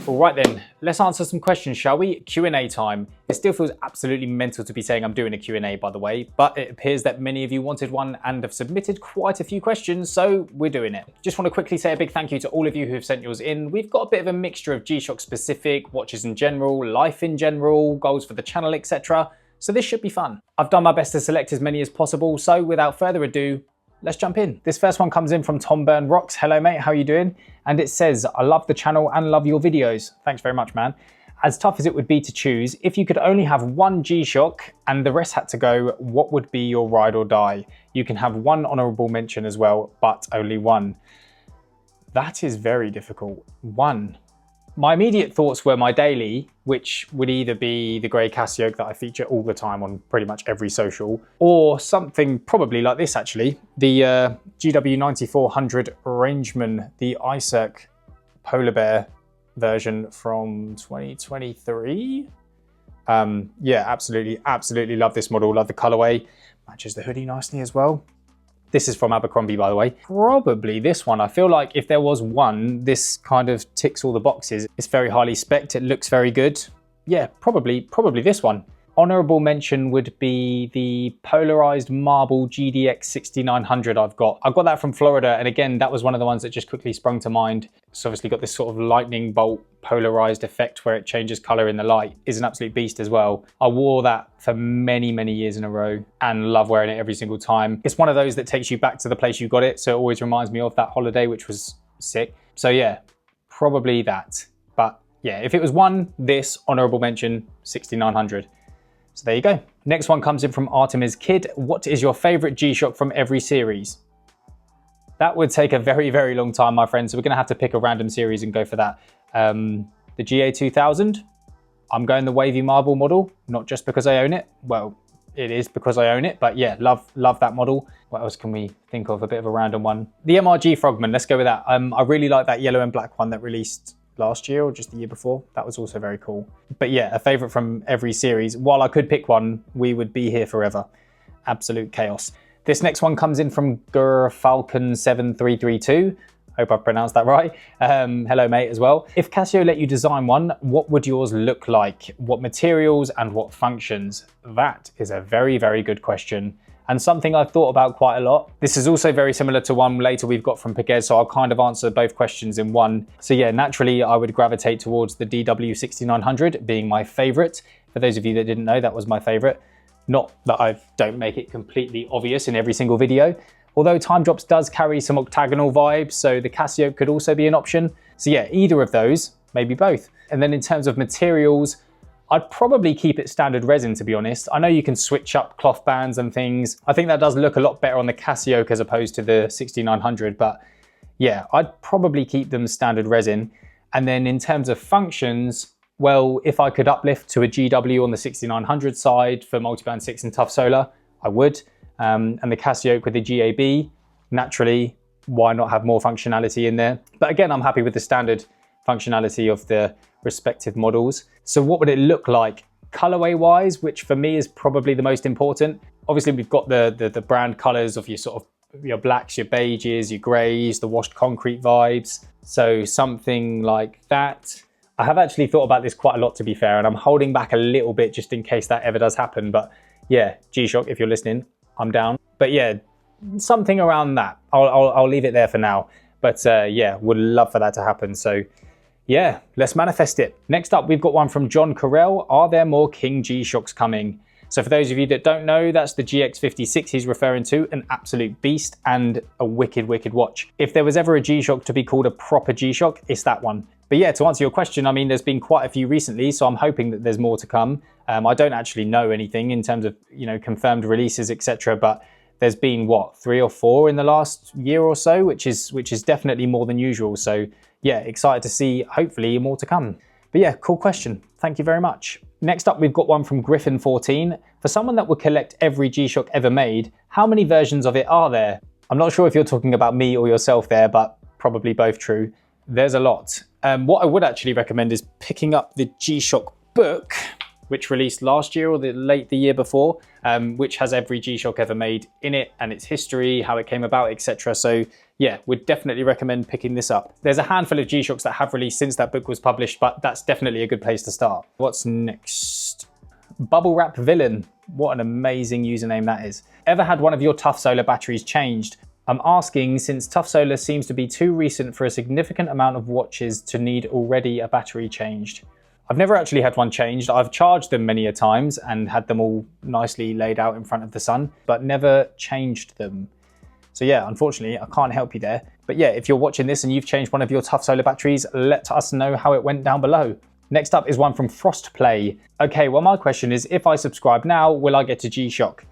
All right then, let's answer some questions, shall we? Q&A time. It still feels absolutely mental to be saying I'm doing a Q&A, by the way, but it appears that many of you wanted one and have submitted quite a few questions, so we're doing it. Just want to quickly say a big thank you to all of you who have sent yours in. We've got a bit of a mixture of GShock specific, watches in general, life in general, goals for the channel, etc. So this should be fun. I've done my best to select as many as possible, so without further ado, let's jump in. This first one comes in from Tom Burn Rocks. Hello mate, how are you doing? And it says, I love the channel and love your videos. Thanks very much, man. As tough as it would be to choose, if you could only have one GShock and the rest had to go, what would be your ride or die? You can have one honorable mention as well, but only one. That is very difficult. One. My immediate thoughts were my daily, which would either be the grey Casio that I feature all the time on pretty much every social, or something probably like this actually, the GW9400 Rangeman, the iCirc Polar Bear version from 2023. Yeah, absolutely love this model, love the colorway, matches the hoodie nicely as well. This is from Abercrombie, by the way. Probably this one. I feel like if there was one, this kind of ticks all the boxes. It's very highly spec'd, it looks very good. Yeah, probably this one. Honorable mention would be the polarized marble GDX 6900 I've got. I got that from Florida, and again, that was one of the ones that just quickly sprung to mind. It's obviously got this sort of lightning bolt polarized effect where it changes color in the light. Is an absolute beast as well. I wore that for many years in a row and love wearing it every single time. It's one of those that takes you back to the place you got it, so it always reminds me of that holiday, which was sick. So yeah, probably that. But yeah, if it was one, this, honorable mention, 6900. So there you go. Next one comes in from Artameis Kid. What is your favorite GShock from every series? That would take a very long time, my friend. So we're going to have to pick a random series and go for that. The GA2000, I'm going the wavy marble model, not just because I own it. Well, it is because I own it, but yeah, love that model. What else can we think of? A bit of a random one. The MRG Frogman, let's go with that. I really like that yellow and black one that released last year or just the year before. That was also very cool. But yeah, a favorite from every series. While I could pick one, we would be here forever. Absolute chaos. This next one comes in from Falcon7332. Hope I've pronounced that right. Hello mate as well. If Casio let you design one, what would yours look like? What materials and what functions? That is a very good question, and something I've thought about quite a lot. This is also very similar to one later we've got from Piguez, so I'll kind of answer both questions in one. So yeah, naturally I would gravitate towards the DW6900 being my favorite. For those of you that didn't know, that was my favorite. Not that I don't make it completely obvious in every single video, although Time Drops does carry some octagonal vibes, so the Casio could also be an option. So yeah, either of those, maybe both. And then in terms of materials, I'd probably keep it standard resin, to be honest. I know you can switch up cloth bands and things. I think that does look a lot better on the Casio as opposed to the 6900, but yeah, I'd probably keep them standard resin. And then in terms of functions, well, if I could uplift to a GW on the 6900 side for multiband 6 and tough solar, I would. And the Casio with the GAB, naturally, why not have more functionality in there? But again, I'm happy with the standard functionality of the respective models. So what would it look like colorway wise, which for me is probably the most important? Obviously we've got the brand colors of your sort of your blacks, your beiges, your grays, the washed concrete vibes. So something like that. I have actually thought about this quite a lot, to be fair, and I'm holding back a little bit just in case that ever does happen. But yeah, GShock, if you're listening, I'm down. But yeah, something around that. I'll leave it there for now. But yeah, would love for that to happen. So yeah, let's manifest it. Next up, we've got one from John Carell. Are there more King GShocks coming? So for those of you that don't know, that's the GX56 he's referring to, an absolute beast and a wicked watch. If there was ever a GShock to be called a proper GShock, it's that one. But yeah, to answer your question, I mean, there's been quite a few recently, so I'm hoping that there's more to come. I don't actually know anything in terms of, you know, confirmed releases, etc. But there's been, what, 3 or 4 in the last year or so, which is definitely more than usual. So yeah, excited to see, hopefully, more to come. But yeah, cool question. Thank you very much. Next up, we've got one from Griffin14. For someone that would collect every GShock ever made, how many versions of it are there? I'm not sure if you're talking about me or yourself there, but probably both true. There's a lot. What I would actually recommend is picking up the GShock book. which released last year or the year before, which has every G-Shock ever made in it and its history, how it came about, etc. So yeah, would definitely recommend picking this up. There's a handful of G-Shocks that have released since that book was published, but that's definitely a good place to start. What's next? Bubble Wrap Villain. What an amazing username that is. Ever had one of your Tough Solar batteries changed? I'm asking since Tough Solar seems to be too recent for a significant amount of watches to need already a battery changed. I've never actually had one changed. I've charged them many a times and had them all nicely laid out in front of the sun, but never changed them. So yeah, unfortunately, I can't help you there. But yeah, if you're watching this and you've changed one of your Tough Solar batteries, let us know how it went down below. Next up is one from Frostplay. Okay, well my question is, if I subscribe now, will I get to G-Shock?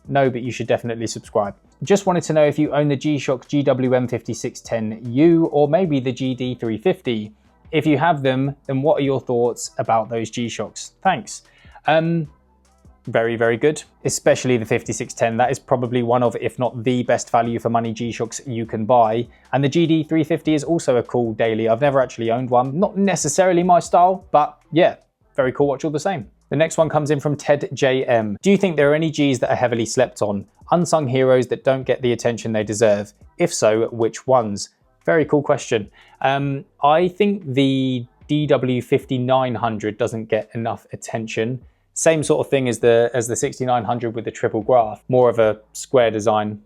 No, but you should definitely subscribe. Just wanted to know if you own the G-Shock GWM5610U or maybe the GD350. If you have them, then what are your thoughts about those G-Shocks? Thanks. Very, very good, especially the 5610. That is probably one of, if not the best value for money G-Shocks you can buy. And the GD350 is also a cool daily. I've never actually owned one. Not necessarily my style, but yeah, very cool watch all the same. The next one comes in from Ted JM. Do you think there are any Gs that are heavily slept on? Unsung heroes that don't get the attention they deserve? If so, which ones? Very cool question. I think the DW5900 doesn't get enough attention. Same sort of thing as the 6900 with the triple graph, more of a square design.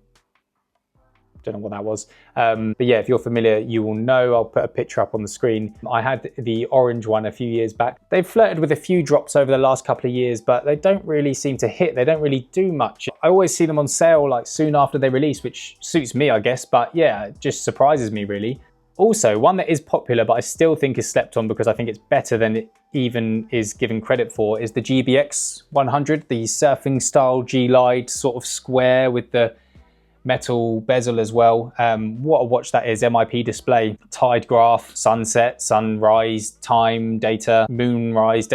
Don't know what that was. But yeah, if you're familiar, you will know. I'll put a picture up on the screen. I had the orange one a few years back. They've flirted with a few drops over the last couple of years, but they don't really seem to hit. They don't really do much. I always see them on sale like soon after they release, which suits me, I guess. But yeah, it just surprises me really. Also, one that is popular, but I still think is slept on because I think it's better than it even is given credit for, is the GBX 100, the surfing style G-Lite sort of square with the metal bezel as well. What a watch that is. MIP display, tide graph, sunset, sunrise, time, data, moonrise,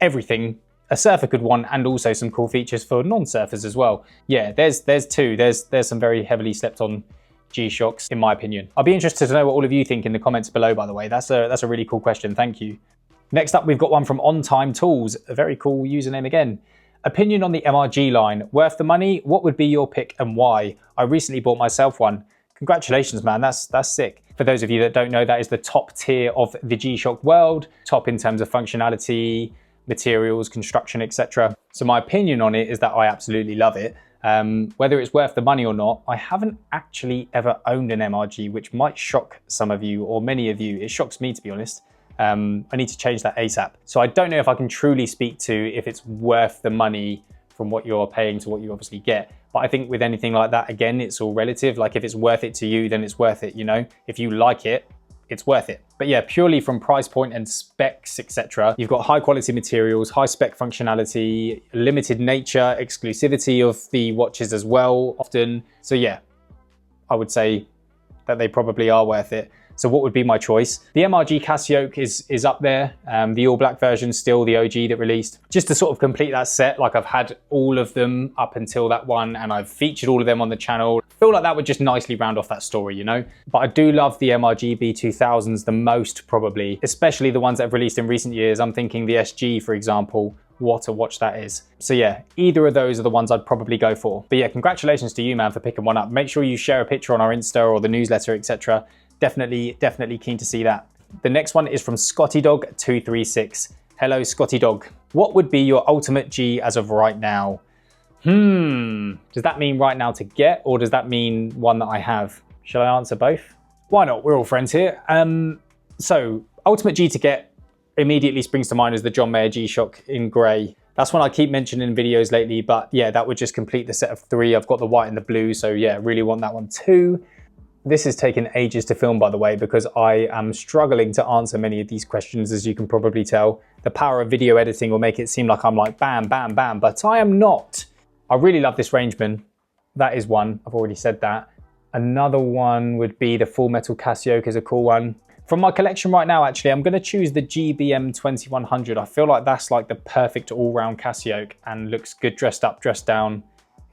everything a surfer could want, and also some cool features for non-surfers as well. Yeah, there's two. There's some very heavily slept on G-Shocks, in my opinion. I'll be interested to know what all of you think in the comments below, by the way. That's a really cool question. Thank you. Next up, we've got one from Ontime Tools, a very cool username again. Opinion on the MRG line. Worth the money? What would be your pick and why? I recently bought myself one. Congratulations, man. That's sick. For those of you that don't know, that is the top tier of the G-Shock world. Top in terms of functionality, materials, construction, etc. So my opinion on it is that I absolutely love it. Whether it's worth the money or not, I haven't actually ever owned an MRG, which might shock some of you or many of you. It shocks me, to be honest. I need to change that ASAP. So I don't know if I can truly speak to if it's worth the money from what you're paying to what you obviously get. But I think with anything like that, again, it's all relative. Like if it's worth it to you, then it's worth it, you know? If you like it, it's worth it. But yeah, purely from price point and specs, etc. You've got high quality materials, high spec functionality, limited nature, exclusivity of the watches as well, often. So yeah, I would say that they probably are worth it. So what would be my choice? The MRG Casio is up there. The all black version, still the OG that released. Just to sort of complete that set, like I've had all of them up until that one and I've featured all of them on the channel. I feel like that would just nicely round off that story, you know? But I do love the MRG B2000s the most probably, especially the ones that have released in recent years. I'm thinking the SG, for example. What a watch that is. So yeah, either of those are the ones I'd probably go for. But yeah, congratulations to you, man, for picking one up. Make sure you share a picture on our Insta or the newsletter, etc. Definitely keen to see that. The next one is from Scottydog236. Hello, Scottydog. What would be your ultimate G as of right now? Does that mean right now to get, or does that mean one that I have? Shall I answer both? Why not? We're all friends here. So ultimate G to get immediately springs to mind as the John Mayer G-Shock in grey. That's one I keep mentioning in videos lately, but yeah, that would just complete the set of three. I've got the white and the blue, so yeah, really want that one too. This has taken ages to film, by the way, because I am struggling to answer many of these questions, as you can probably tell. The power of video editing will make it seem like I'm like bam, bam, bam, but I am not. I really love this Rangeman. That is one, I've already said that. Another one would be the Full Metal Casio, is a cool one. From my collection right now, actually, I'm gonna choose the GBM 2100. I feel like that's like the perfect all-round Casio and looks good dressed up, dressed down,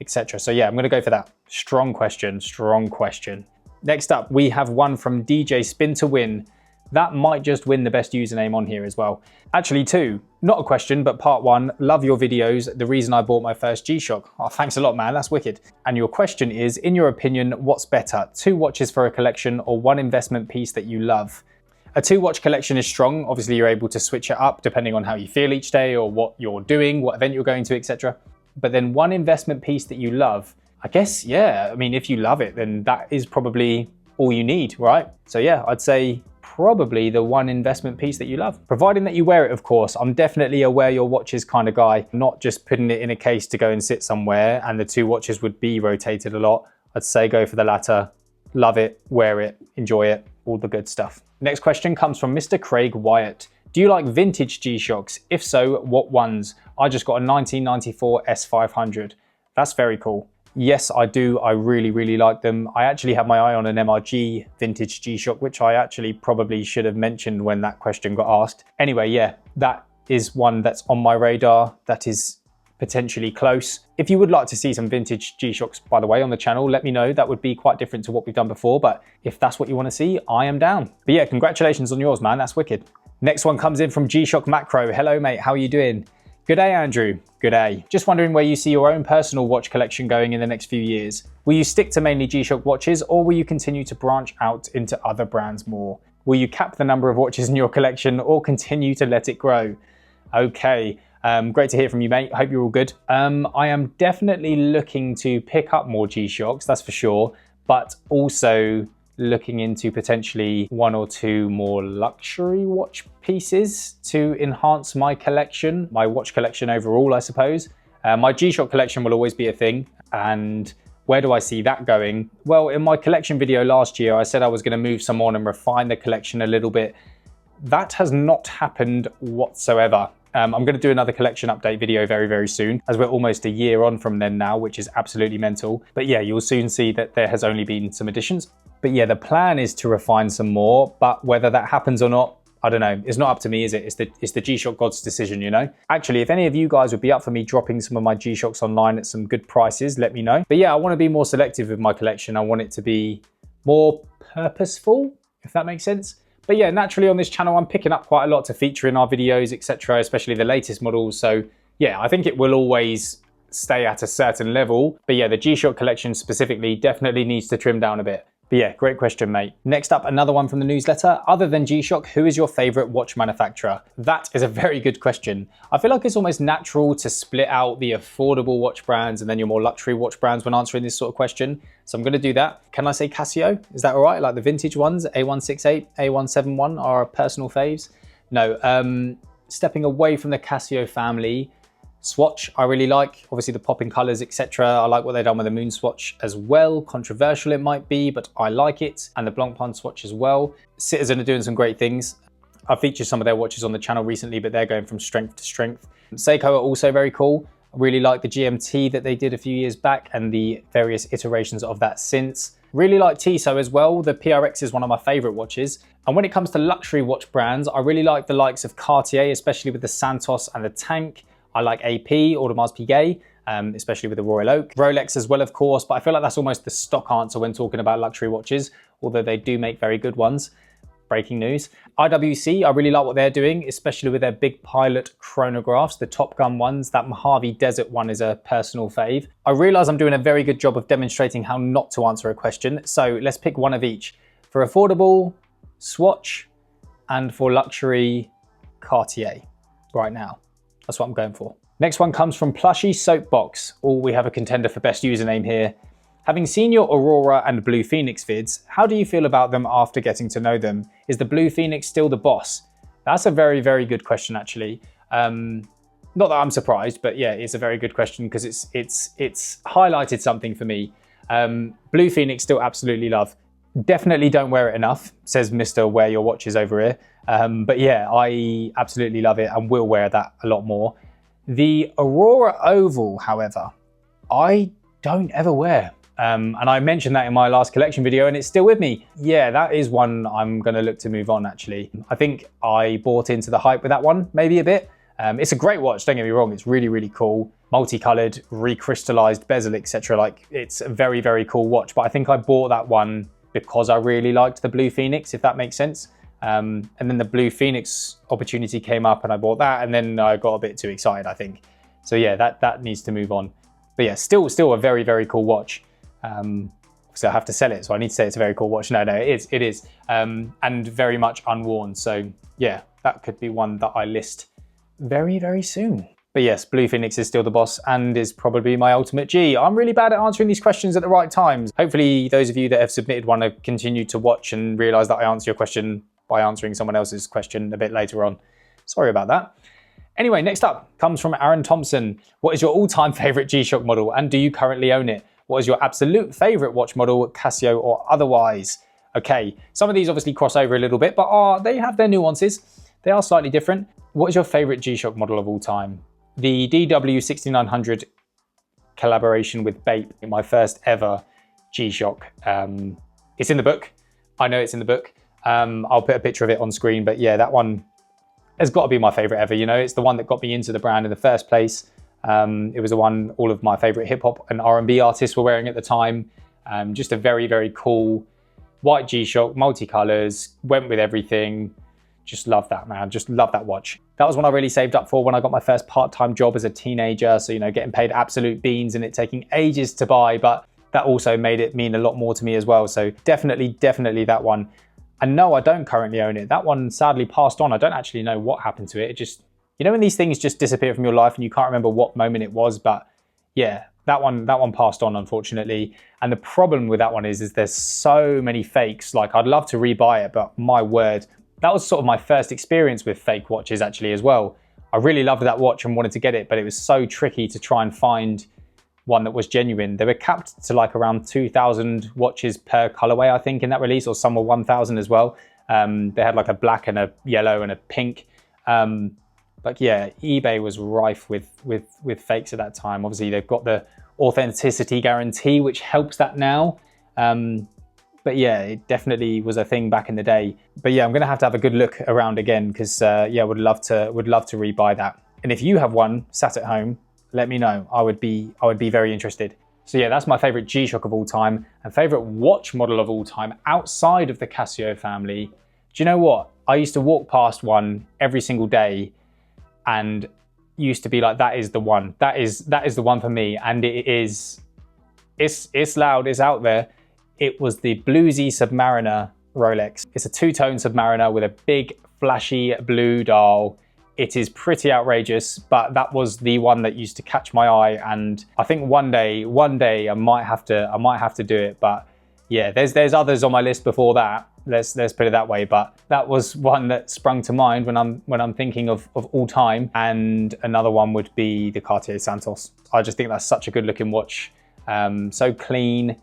etc. So yeah, I'm gonna go for that. Strong question, strong question. Next up, we have one from DJ Spin to Win. That might just win the best username on here as well. Actually, two, not a question, but part one, love your videos. The reason I bought my first GShock. Oh, thanks a lot, man, that's wicked. And your question is, in your opinion, what's better, 2 watches for a collection or 1 investment piece that you love? A 2-watch collection is strong. Obviously, you're able to switch it up depending on how you feel each day or what you're doing, what event you're going to, etc. But then 1 investment piece that you love, I guess, yeah, I mean, if you love it, then that is probably all you need, right? So yeah, I'd say probably the 1 investment piece that you love. Providing that you wear it, of course. I'm definitely a wear your watches kind of guy, not just putting it in a case to go and sit somewhere and the 2 watches would be rotated a lot. I'd say go for the latter. Love it, wear it, enjoy it, all the good stuff. Next question comes from Mr. Craig Wyatt. Do you like vintage G-Shocks? If so, what ones? I just got a 1994 S500. That's very cool. Yes, I do. I really, really like them. I actually have my eye on an MRG vintage G-Shock, which I actually probably should have mentioned when that question got asked. Anyway, yeah, that is one that's on my radar. That is potentially close. If you would like to see some vintage G-Shocks, by the way, on the channel, let me know. That would be quite different to what we've done before, but if that's what you want to see, I am down. But yeah, congratulations on yours, man. That's wicked. Next one comes in from GShock Macro. Hello, mate. How are you doing? Good day, Andrew. Good day. Just wondering where you see your own personal watch collection going in the next few years. Will you stick to mainly GShock watches or will you continue to branch out into other brands more? Will you cap the number of watches in your collection or continue to let it grow? Okay. Great to hear from you, mate. Hope you're all good. I am definitely looking to pick up more G-Shocks, that's for sure, but also looking into potentially 1 or 2 more luxury watch pieces to enhance my collection, my watch collection overall, I suppose. My G-Shock collection will always be a thing, and where do I see that going? Well, in my collection video last year, I said I was going to move some on and refine the collection a little bit. That has not happened whatsoever. I'm going to do another collection update video very, very soon, as we're almost a year on from then now, which is absolutely mental. But yeah, you'll soon see that there has only been some additions. But yeah, the plan is to refine some more, but whether that happens or not, I don't know. It's not up to me, is it? It's the G-Shock gods decision, you know? Actually, if any of you guys would be up for me dropping some of my G-Shocks online at some good prices, let me know. But yeah, I want to be more selective with my collection. I want it to be more purposeful, if that makes sense. But yeah, naturally on this channel, I'm picking up quite a lot to feature in our videos, etc., especially the latest models. So yeah, I think it will always stay at a certain level. But yeah, the G-Shock collection specifically definitely needs to trim down a bit. But yeah, great question, mate. Next up, another one from the newsletter. Other than G-Shock, who is your favorite watch manufacturer? That is a very good question. I feel like it's almost natural to split out the affordable watch brands and then your more luxury watch brands when answering this sort of question. So I'm going to do that. Can I say Casio? Is that all right? Like the vintage ones, A168, A171 are personal faves. No, stepping away from the Casio family, Swatch I really like, obviously the popping colors, etc. I like what they've done with the Moon Swatch as well. Controversial it might be, but I like it. And the Blancpain Swatch as well. Citizen are doing some great things. I've featured some of their watches on the channel recently, but they're going from strength to strength. Seiko are also very cool. I really like the GMT that they did a few years back and the various iterations of that since. Really like Tissot as well. The PRX is one of my favorite watches. And when it comes to luxury watch brands, I really like the likes of Cartier, especially with the Santos and the Tank. I like AP, Audemars Piguet, especially with the Royal Oak. Rolex as well, of course, but I feel like that's almost the stock answer when talking about luxury watches, although they do make very good ones. Breaking news. IWC, I really like what they're doing, especially with their big pilot chronographs, the Top Gun ones. That Mojave Desert one is a personal fave. I realize I'm doing a very good job of demonstrating how not to answer a question, so let's pick one of each. For affordable, Swatch, and for luxury, Cartier right now. That's what I'm going for. Next one comes from Plushy Soapbox. Oh, we have a contender for best username here. Having seen your Aurora and Blue Phoenix vids, how do you feel about them after getting to know them? Is the Blue Phoenix still the boss? That's a very, very good question, actually. Not that I'm surprised, but yeah, it's a very good question because it's highlighted something for me. Blue Phoenix still absolutely love. Definitely don't wear it enough, says Mr. Wear Your Watches over here. But yeah, I absolutely love it and will wear that a lot more. The Aurora Oval, however, I don't ever wear. And I mentioned that in my last collection video and it's still with me. Yeah, that is one I'm gonna look to move on actually. I think I bought into the hype with that one, maybe a bit. It's a great watch, don't get me wrong, it's really, really cool. Multicolored, recrystallized bezel, etc. Like, it's a very, very cool watch, but I think I bought that one because I really liked the Blue Phoenix, if that makes sense. And then the Blue Phoenix opportunity came up and I bought that, and then I got a bit too excited, I think. So yeah, that needs to move on. But yeah, still a very, very cool watch. So I have to sell it, so I need to say it's a very cool watch. No, it is. And very much unworn. So yeah, that could be one that I list very, very soon. But yes, Blue Phoenix is still the boss and is probably my ultimate G. I'm really bad at answering these questions at the right times. Hopefully those of you that have submitted one have continued to watch and realize that I answer your question by answering someone else's question a bit later on. Sorry about that. Anyway, next up comes from Aaron Thompson. What is your all-time favorite G-Shock model and do you currently own it? What is your absolute favorite watch model, Casio or otherwise? Okay, some of these obviously cross over a little bit, but they have their nuances. They are slightly different. What is your favorite G-Shock model of all time? The DW6900 collaboration with Bape, my first ever G-Shock. It's in the book. I know it's in the book. I'll put a picture of it on screen, but yeah, that one has got to be my favorite ever. You know, it's the one that got me into the brand in the first place. It was the one all of my favorite hip hop and R&B artists were wearing at the time. Just a very, very cool white G-Shock, multicolors, went with everything. Just love that, man. Just love that watch. That was one I really saved up for when I got my first part-time job as a teenager. So, you know, getting paid absolute beans and it taking ages to buy, but that also made it mean a lot more to me as well. So definitely that one. And no, I don't currently own it. That one sadly passed on. I don't actually know what happened to it. It just, you know, when these things just disappear from your life and you can't remember what moment it was, but yeah, that one passed on, unfortunately. And the problem with that one is there's so many fakes. Like, I'd love to rebuy it, but my word, that was sort of my first experience with fake watches actually as well. I really loved that watch and wanted to get it, but it was so tricky to try and find one that was genuine. They were capped to like around 2,000 watches per colorway, I think, in that release, or some were 1,000 as well. They had like a black and a yellow and a pink. But yeah, eBay was rife with fakes at that time. Obviously, they've got the authenticity guarantee, which helps that now. But yeah, it definitely was a thing back in the day. But yeah, I'm gonna have to have a good look around again because yeah, would love to rebuy that. And if you have one sat at home, let me know. I would be very interested. So yeah, that's my favorite G-Shock of all time and favorite watch model of all time outside of the Casio family. Do you know what? I used to walk past one every single day and used to be like, that is the one. That is the one for me. And it's loud, it's out there. It was the Bluesy Submariner Rolex. It's a two-tone Submariner with a big flashy blue dial. It is pretty outrageous, but that was the one that used to catch my eye. And I think one day I might have to do it. But yeah, there's others on my list before that. Let's put it that way. But that was one that sprung to mind when I'm thinking of all time. And another one would be the Cartier Santos. I just think that's such a good looking watch. So clean,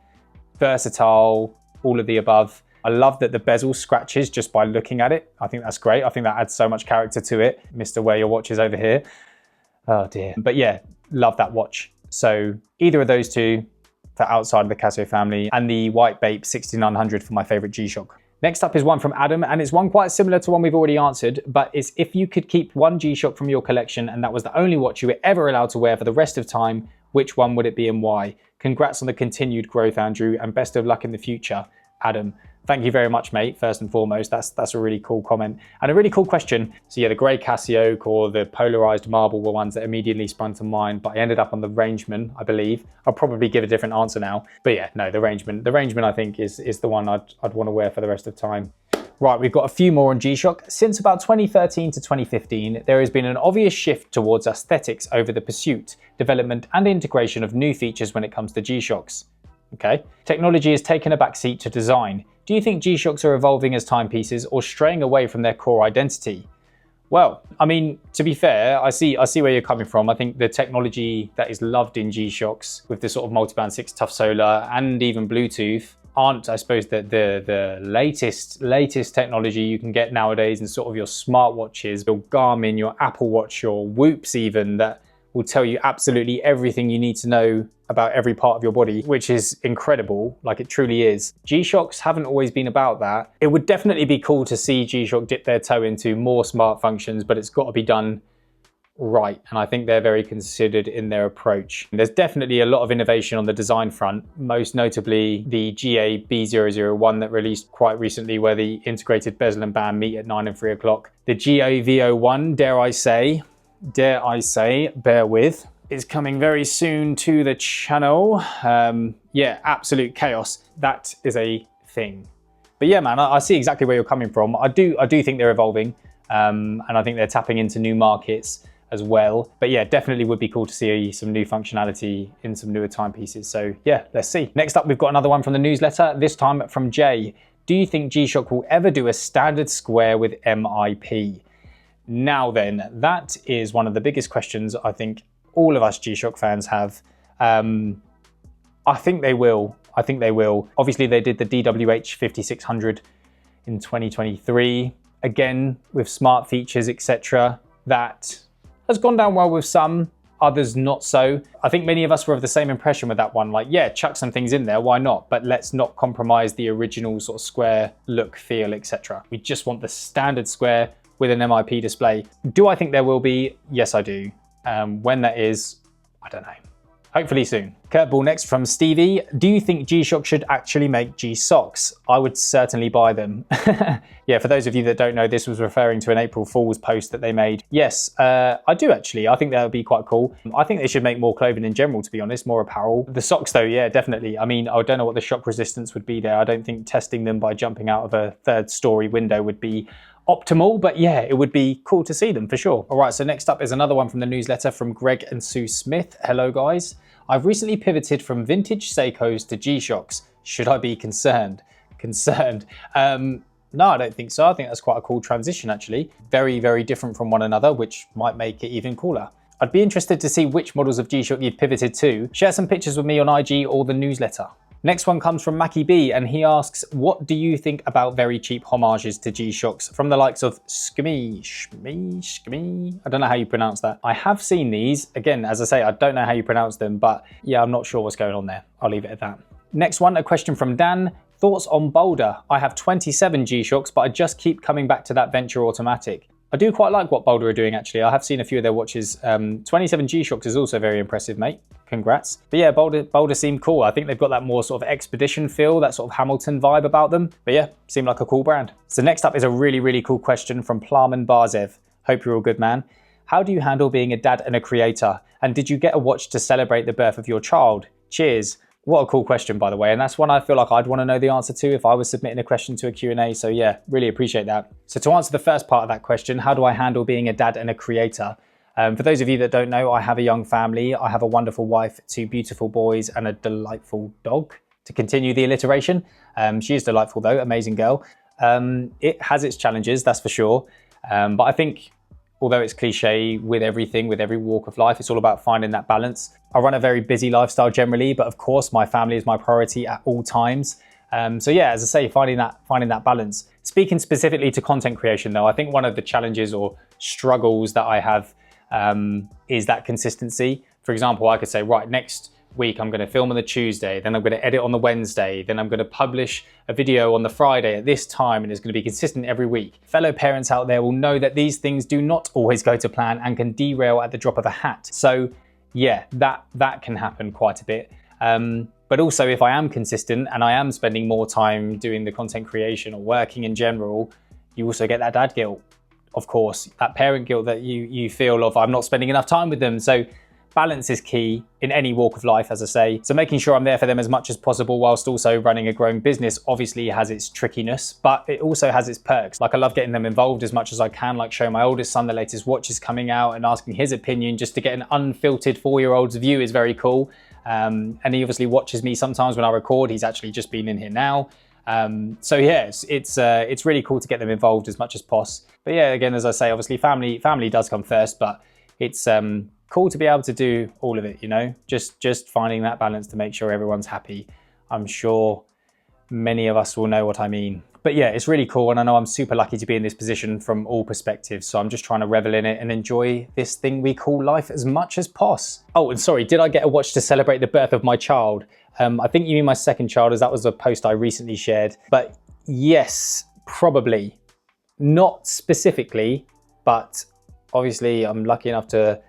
versatile, all of the above. I love that the bezel scratches just by looking at it. I think that's great. I think that adds so much character to it. Mr. Wear Your Watches over here. Oh dear. But yeah, love that watch. So either of those two for outside of the Casio family, and the white Bape 6900 for my favorite G-Shock. Next up is one from Adam, and it's one quite similar to one we've already answered, but it's if you could keep one G-Shock from your collection and that was the only watch you were ever allowed to wear for the rest of time, which one would it be and why? Congrats on the continued growth, Andrew, and best of luck in the future, Adam. Thank you very much, mate, first and foremost. That's a really cool comment and a really cool question. So yeah, the grey Casio oak or the polarized marble were ones that immediately sprung to mind, but I ended up on the Rangeman, I believe. I'll probably give a different answer now. But yeah, no, the Rangeman. The Rangeman, I think, is the one I'd want to wear for the rest of time. Right, we've got a few more on G-Shock. Since about 2013 to 2015, there has been an obvious shift towards aesthetics over the pursuit, development, and integration of new features when it comes to G-Shocks. Okay. Technology has taken a backseat to design. Do you think G-Shocks are evolving as timepieces or straying away from their core identity? Well, I mean, to be fair, I see where you're coming from. I think the technology that is loved in G-Shocks with the sort of multiband 6 tough solar and even Bluetooth aren't, I suppose, the latest technology you can get nowadays in sort of your smartwatches, your Garmin, your Apple Watch, your Whoops even, that will tell you absolutely everything you need to know about every part of your body, which is incredible, like it truly is. G-Shocks haven't always been about that. It would definitely be cool to see G-Shock dip their toe into more smart functions, but it's got to be done right, and I think they're very considered in their approach. There's definitely a lot of innovation on the design front, most notably the GA B001 that released quite recently, where the integrated bezel and band meet at 9 and 3 o'clock. The GA V01, dare I say, bear with, is coming very soon to the channel. Yeah, absolute chaos. That is a thing. But yeah, man, I see exactly where you're coming from. I do think they're evolving, and I think they're tapping into new markets as well. But yeah, definitely would be cool to see some new functionality in some newer timepieces. So yeah, let's see. Next up, we've got another one from the newsletter, this time from Jay. Do you think GShock will ever do a standard square with MIP? Now then, that is one of the biggest questions I think all of us GShock fans have. I think they will. Obviously, they did the DWH 5600 in 2023. Again, with smart features, etc. That has gone down well with some, others not so. I think many of us were of the same impression with that one. Like, yeah, chuck some things in there, why not? But let's not compromise the original sort of square look, feel, etc. We just want the standard square with an MIP display. Do I think there will be? Yes, I do. When that is, I don't know. Hopefully soon. Curveball next from Stevie. Do you think GShock should actually make GSocks? I would certainly buy them. Yeah, for those of you that don't know, this was referring to an April Fool's post that they made. Yes, I do actually. I think that would be quite cool. I think they should make more clothing in general, to be honest, more apparel. The socks though, yeah, definitely. I mean, I don't know what the shock resistance would be there. I don't think testing them by jumping out of a 3rd story window would be optimal, but yeah, it would be cool to see them for sure. All right, so next up is another one from the newsletter from Greg and Sue Smith. Hello guys. I've recently pivoted from vintage Seikos to GShocks. Should I be concerned? No, I don't think so. I think that's quite a cool transition actually. Very, very different from one another, which might make it even cooler. I'd be interested to see which models of GShock you've pivoted to. Share some pictures with me on IG or the newsletter. Next one comes from Mackie B, and he asks, what do you think about very cheap homages to GShocks from the likes of Shmee? I don't know how you pronounce that. I have seen these. Again, as I say, I don't know how you pronounce them, but yeah, I'm not sure what's going on there. I'll leave it at that. Next one, a question from Dan. Thoughts on Boulder? I have 27 GShocks, but I just keep coming back to that Venture Automatic. I do quite like what Boulder are doing actually. I have seen a few of their watches. 27 GShocks is also very impressive, mate. Congrats. But yeah, Boulder seemed cool. I think they've got that more sort of expedition feel, that sort of Hamilton vibe about them. But yeah, seemed like a cool brand. So next up is a really, really cool question from PlmanBarvHope. Hope you're all good, man. How do you handle being a dad and a creator? And did you get a watch to celebrate the birth of your child? Cheers. What a cool question, by the way. And that's one I feel like I'd want to know the answer to if I was submitting a question to a Q&A. So yeah, really appreciate that. So to answer the first part of that question, how do I handle being a dad and a creator? For those of you that don't know, I have a young family. I have a wonderful wife, 2 beautiful boys, and a delightful dog. To continue the alliteration, she is delightful though, amazing girl. It has its challenges, that's for sure. But I think, although it's cliche with everything, with every walk of life, it's all about finding that balance. I run a very busy lifestyle generally, but of course my family is my priority at all times. So yeah, as I say, finding that balance. Speaking specifically to content creation though, I think one of the challenges or struggles that I have is that consistency. For example, I could say, right, next week I'm going to film on the Tuesday, then I'm going to edit on the Wednesday, then I'm going to publish a video on the Friday at this time, and it's going to be consistent every week. Fellow parents out there will know that these things do not always go to plan and can derail at the drop of a hat. So yeah, that can happen quite a bit. But also if I am consistent and I am spending more time doing the content creation or working in general, you also get that dad guilt. Of course, that parent guilt that you feel of, I'm not spending enough time with them. So balance is key in any walk of life, as I say. So making sure I'm there for them as much as possible whilst also running a growing business obviously has its trickiness, but it also has its perks. Like I love getting them involved as much as I can, like showing my oldest son the latest watches coming out and asking his opinion just to get an unfiltered 4-year-old's view is very cool. And he obviously watches me sometimes when I record. He's actually just been in here now. So yeah, it's really cool to get them involved as much as possible. But yeah, again, as I say, obviously family does come first, but it's cool to be able to do all of it, you know, just finding that balance to make sure everyone's happy. I'm sure many of us will know what I mean. But yeah, it's really cool, and I know I'm super lucky to be in this position from all perspectives, so I'm just trying to revel in it and enjoy this thing we call life as much as possible. Oh, and sorry, did I get a watch to celebrate the birth of my child? I think you mean my second child, as that was a post I recently shared. But yes, probably. Not specifically, but Obviously, I'm lucky enough to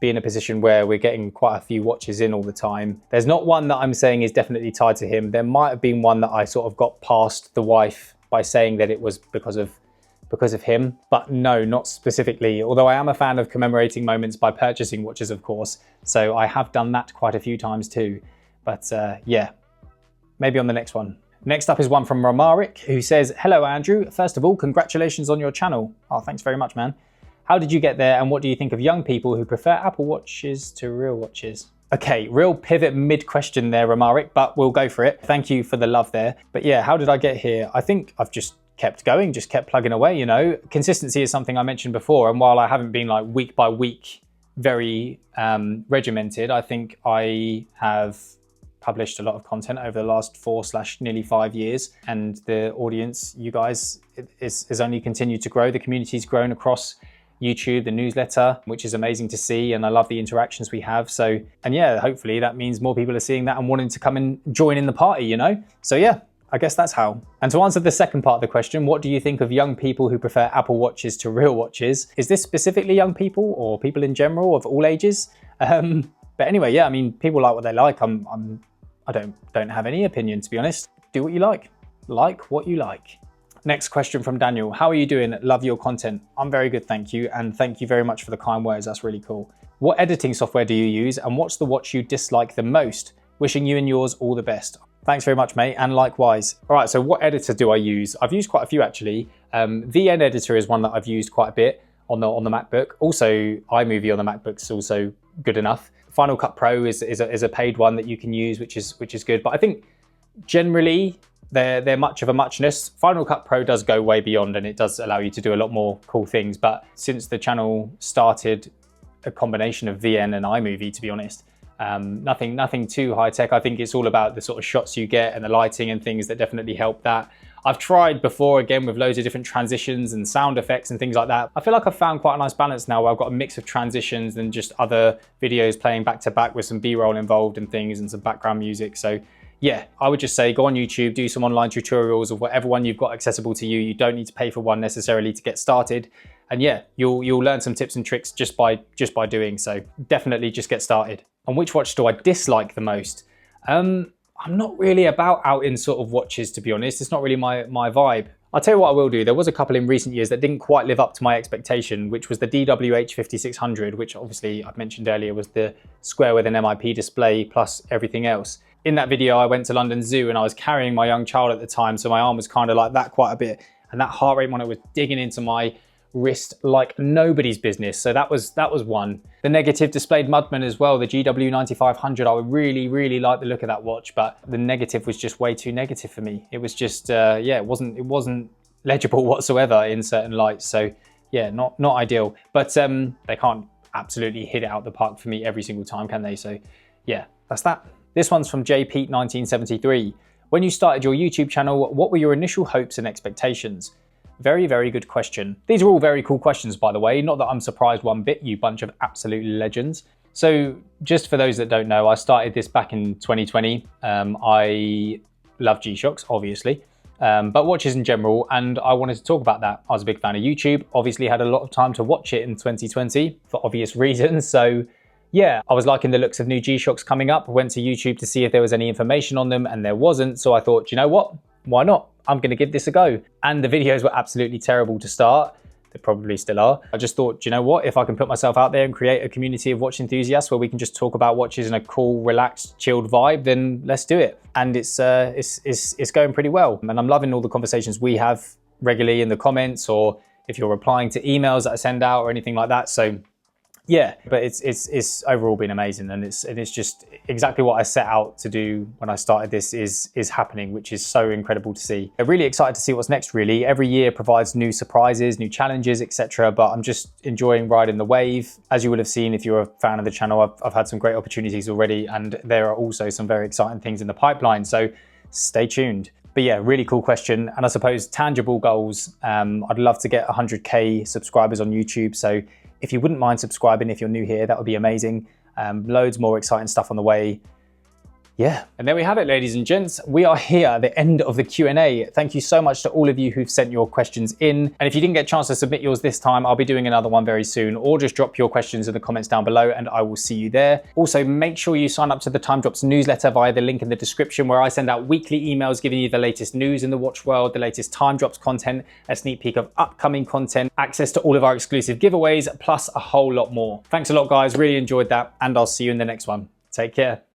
be in a position where we're getting quite a few watches in all the time. There's not one that I'm saying is definitely tied to him. There might have been one that I sort of got past the wife by saying that it was because of him, but no, not specifically. Although I am a fan of commemorating moments by purchasing watches, of course. So I have done that quite a few times too. But yeah, maybe on the next one. Next up is one from Raaric, who says, "Hello, Andrew. First of all, congratulations on your channel." Oh, thanks very much, man. "How did you get there, and what do you think of young people who prefer Apple Watches to real watches?" Okay, real pivot mid-question there, Raaric, but we'll go for it. Thank you for the love there. But yeah, how did I get here? I think I've just kept going, just kept plugging away, you know. Consistency is something I mentioned before, and while I haven't been like week by week very regimented, I think I have published a lot of content over the last 4/nearly 5 years, and the audience, you guys, is only continued to grow. The community's grown across YouTube, the newsletter, which is amazing to see, and I love the interactions we have. So, and yeah, hopefully that means more people are seeing that and wanting to come and join in the party, you know? So yeah, I guess that's how. And to answer the second part of the question, what do you think of young people who prefer Apple Watches to real watches? Is this specifically young people or people in general of all ages? But anyway, yeah, I mean, people like what they like. I don't have any opinion, to be honest. Do what you like what you like. Next question from Daniel. "How are you doing? Love your content." I'm very good, thank you. And thank you very much for the kind words. That's really cool. "What editing software do you use, and what's the watch you dislike the most? Wishing you and yours all the best." Thanks very much, mate, and likewise. All right, so what editor do I use? I've used quite a few, actually. VN editor is one that I've used quite a bit on the MacBook. Also, iMovie on the MacBook's also good enough. Final Cut Pro is a paid one that you can use, which is good. But I think generally they're much of a muchness. Final Cut Pro does go way beyond, and it does allow you to do a lot more cool things. But since the channel started, a combination of VN and iMovie, to be honest, nothing too high tech. I think it's all about the sort of shots you get and the lighting and things that definitely help that. I've tried before, again, with loads of different transitions and sound effects and things like that. I feel like I've found quite a nice balance now where I've got a mix of transitions and just other videos playing back to back with some B-roll involved and things and some background music. So yeah, I would just say go on YouTube, do some online tutorials of whatever one you've got accessible to you. You don't need to pay for one necessarily to get started. And yeah, you'll learn some tips and tricks just by doing so. Definitely just get started. And which watch do I dislike the most? I'm not really about out in sort of watches, to be honest. It's not really my vibe. I'll tell you what I will do. There was a couple in recent years that didn't quite live up to my expectation, which was the DWH 5600, which obviously I've mentioned earlier was the square with an MIP display plus everything else. In that video, I went to London Zoo and I was carrying my young child at the time, so my arm was kind of like that quite a bit, and that heart rate monitor was digging into my wrist like nobody's business. So that was one. The negative displayed Mudman as well, the GW 9500. I would really like the look of that watch, but the negative was just way too negative for me. It was just yeah, it wasn't legible whatsoever in certain lights. So yeah, not ideal. But they can't absolutely hit it out the park for me every single time, can they? So yeah, that's that. This one's from JPete 1973. "When you started your YouTube channel, what were your initial hopes and expectations?" Very good question. These are all very cool questions, by the way. Not that I'm surprised one bit, you bunch of absolute legends. So just for those that don't know, I started this back in 2020. I love GShocks, obviously, but watches in general, and I wanted to talk about that. I was a big fan of YouTube, obviously had a lot of time to watch it in 2020 for obvious reasons. So yeah, I was liking the looks of new GShocks coming up. I went to YouTube to see if there was any information on them, and there wasn't. So I thought, you know what? Why not? I'm going to give this a go. And the videos were absolutely terrible to start. They probably still are. I just thought, you know what? If I can put myself out there and create a community of watch enthusiasts where we can just talk about watches in a cool, relaxed, chilled vibe, then let's do it. And it's going pretty well. And I'm loving all the conversations we have regularly in the comments, or if you're replying to emails that I send out or anything like that. So yeah, but it's overall been amazing, and it's just exactly what I set out to do when I started this is happening, which is so incredible to see. I'm really excited to see what's next, really. Every year provides new surprises, new challenges, etc. But I'm just enjoying riding the wave. As you would have seen if you're a fan of the channel, I've had some great opportunities already, and there are also some very exciting things in the pipeline. So stay tuned. But yeah, really cool question. And I suppose tangible goals. I'd love to get 100K subscribers on YouTube. So if you wouldn't mind subscribing if you're new here, that would be amazing. Loads more exciting stuff on the way. yeah, and there we have it, ladies and gents. We are here at the end of the Q&A. Thank you so much to all of you who've sent your questions in. And if you didn't get a chance to submit yours this time, I'll be doing another one very soon, or just drop your questions in the comments down below and I will see you there. Also, make sure you sign up to the Time Drops newsletter via the link in the description, where I send out weekly emails giving you the latest news in the watch world, the latest Time Drops content, a sneak peek of upcoming content, access to all of our exclusive giveaways, plus a whole lot more. Thanks a lot, guys. Really enjoyed that, and I'll see you in the next one. Take care.